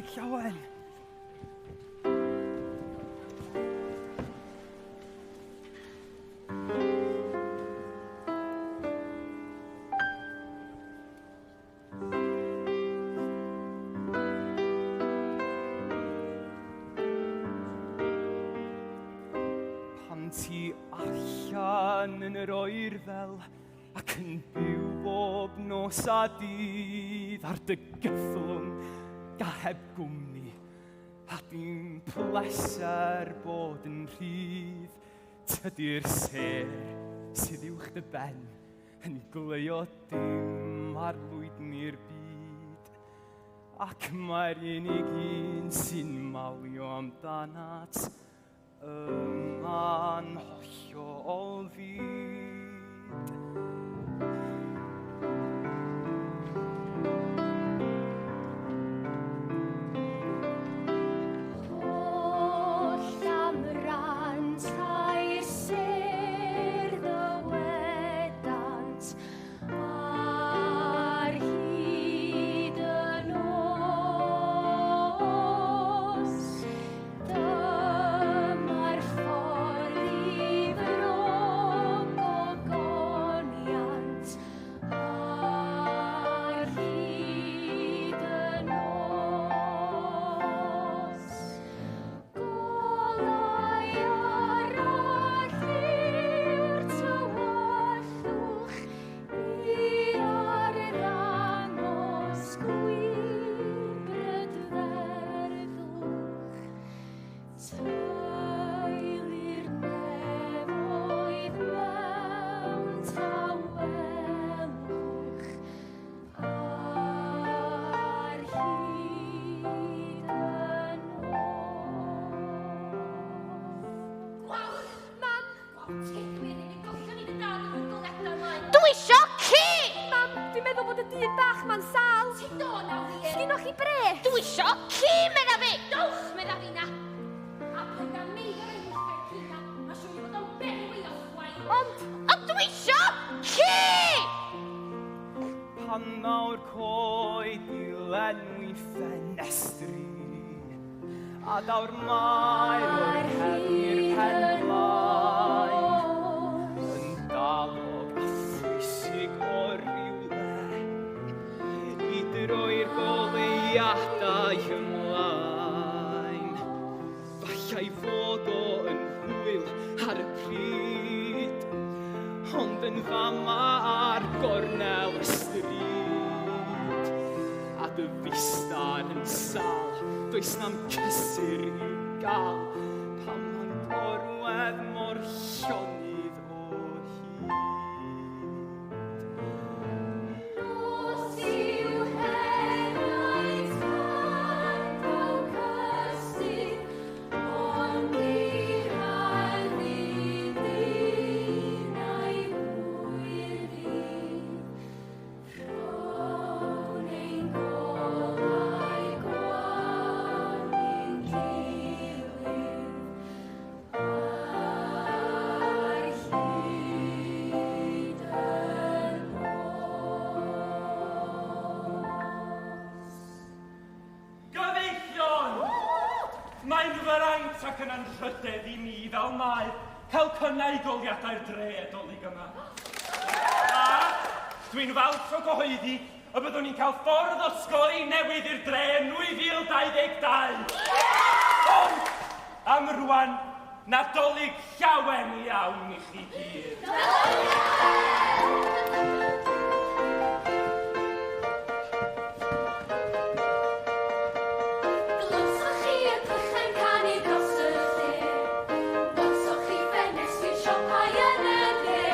Dolig llawen. Pan ti allan yn yr oer fel ac yn byw bob nos a dydd ar dy gyflwng a heb gwmni a di'n pleser bod yn rhydd. Tydi'r ser sydd uwch dy ben yn gleo dim ar lwydni'r byd, ac mae'r unig un sy'n malio amdanat yma'n hollol fyd. Dwi isio ci! Mam, dwi'n meddwl bod y dyn bach ma'n sal. Ti'n dod nawr wir? Sgynnoch chi bres? Dwi isio ci, medda fi! Dowch, medda fi na! A pan da mi o'r enw chwer ci na, ma siŵr bod o'n berwi o chwain. Ond dwi isio ci! Pan nawr coed i lenwi ffenestri a daw'r maer o'r heli'r pen blaen yn dalog a phwysig o rywle i droi'r goleuadau ymlaen. Fallai fod o yn hwyl ar y pryd, ond yn fama ar gornel y stryd, a dy fistar yn sal, does na'm cysur i'w gael, pan mae'n gorwedd mor llonydd o hyd. Nos i'w henaid fan o cysyll, ond i'r haddi ddyn a'i hwyr fydd. Rho'n ein golau gwan i'n gilydd ar hyd yr Gyfeillion! Mae'n fraint ac yn anrhydedd i mi fel mae cael cynnau goliadau'r dre Dolig yma. A dwi'n falch o gyhoeddi y byddwn ni'n cael ffordd o sgori newydd i'r dre yn 2022. Ond am rwan, Nadolig llawen iawn i chi gyd. Glywsoch chi y clychau'n canu dros y lle? Glywsoch chi ffenestri siopau yn y dde?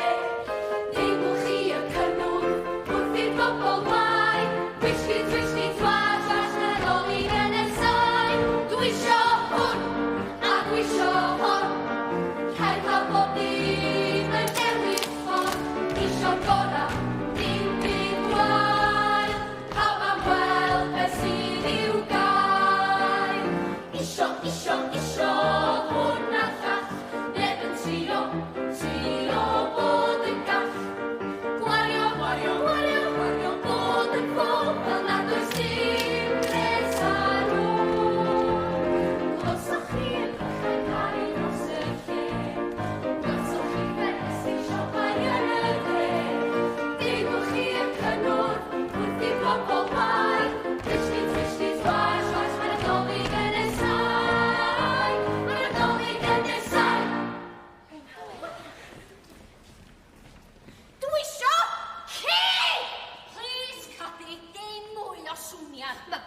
Deimlwch chi y cynnwrf wrth i'r bobl blaen? Twisty, twisty, twas, twas, Nadolig yn y sain. Dwi isio hwn, a dwi isio hwn. Cer cael bob dim yn newid ffordd. Isio gorau,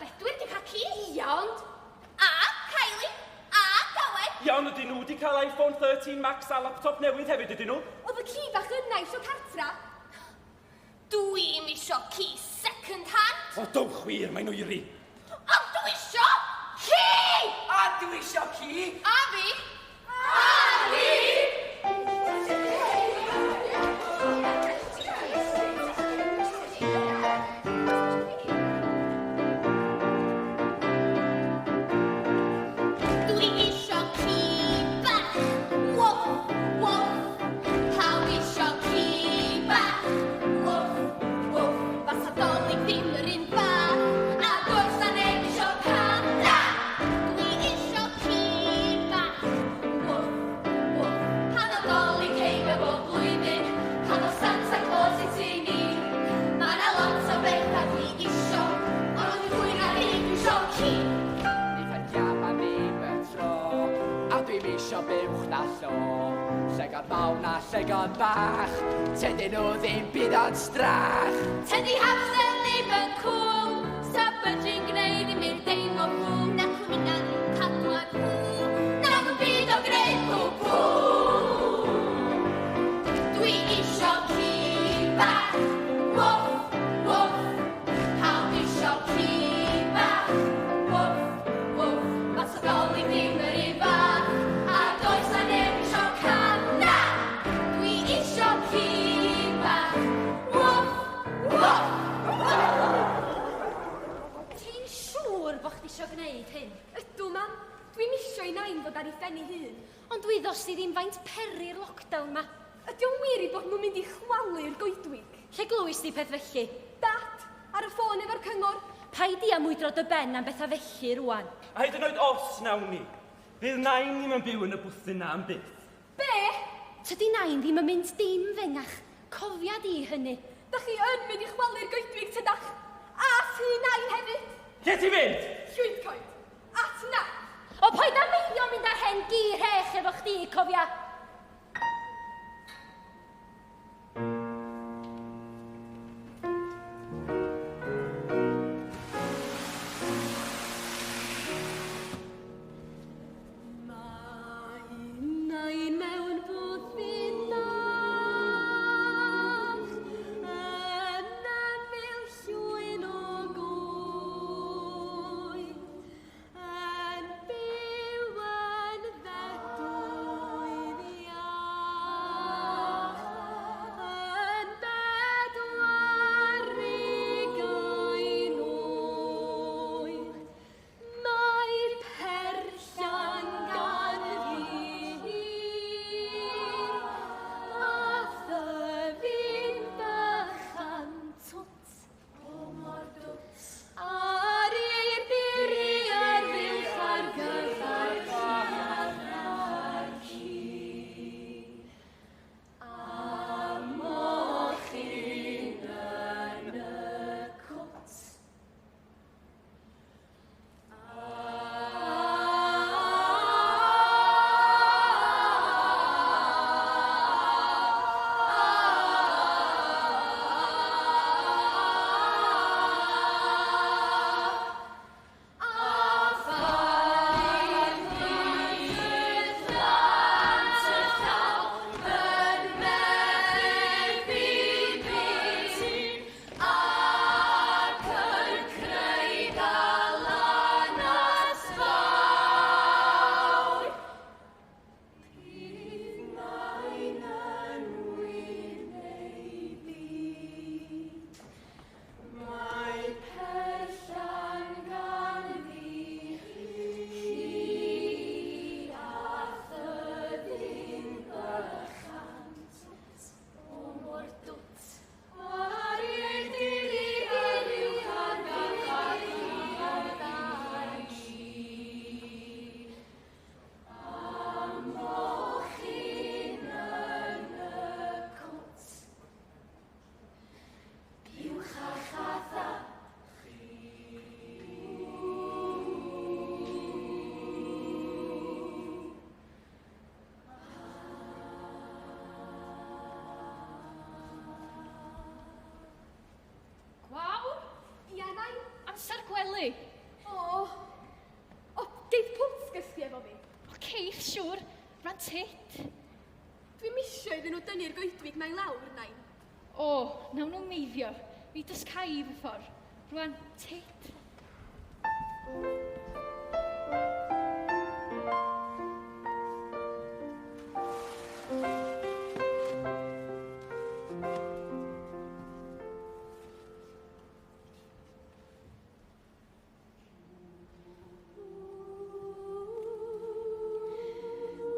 Bedwyr di cael ci. Ia, ond... A Kylie, a Gawen. Iawn, ydyn nhw wedi cael iPhone 13 Max a laptop newydd hefyd, ydyn nhw? Oedd y ci bach yna isio cartra. Dwi'n isio ci second hand. O, dowch wir, mae'n oeri. Ond dwi isio ci! A dwi isio ci! A fi. Llygod bach, tydyn nhw ddim byd o'n strach. Tydi hamser ddim yn cwl, sa bydru'n gwneud i mi deimlo fw, na cwningan cadw ar hw, na fy byd o greu pw. Dwi isio ci bach, wwff, wwff, pawb isio ci bach, wwff, wwff, ma' sodoli ddim yr un fath, a does na neb isio can, na! Dwi isio ci bach, wwff, wwff. Ti'n siŵr bod chdi isio gwneud hyn? Ydw, mam. Dwi'n isio i nain fod ar ei phen ei hun. Ond dwi ddos i ddim faint peri'r lockdown ma. Ydy o'n wir i bod nhw'n mynd i chwalu'r goedwig? Lle glywys di peth felly? Dad, ar y ffôn efo'r cyngor. Paid i am mwydro dy ben am bethau felly rwan. A hyd yn oed os nawn ni, fydd nain ddim yn byw yn y bwthyn na am byth. Be? Tydi nain ddim yn mynd dim fengach. Cofia di hynny. Da chi yn mynd i chwalu'r goedwig tydach? A ti nain hefyd? Lle ti fynd? Llwyd coed. At na. O paid am meinio mynd ar hen gir hech efo chdi, cofia. Nain mewn bwthyn nach, yn ymyl llwyn o gwy, yn byw yn ddedwydd Ceir, siwr. Rhan tit. Dwi'n misio iddyn nhw dynnu'r goedwig mae lawr, nain. O, nawn nhw'n meiddio. Fi dysgau i fy ffordd. Rwan tit.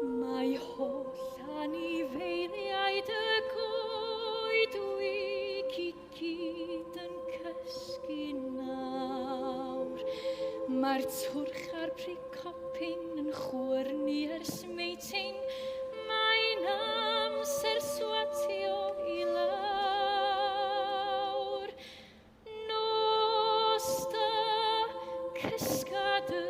Mae holl anifeiliaid y goedwig i gyd yn cysgu nawr. Mae'r twrch a'r precopin yn chwyrnu ers meiting. Mae'n amser swatio i lawr. Nos da cysgad y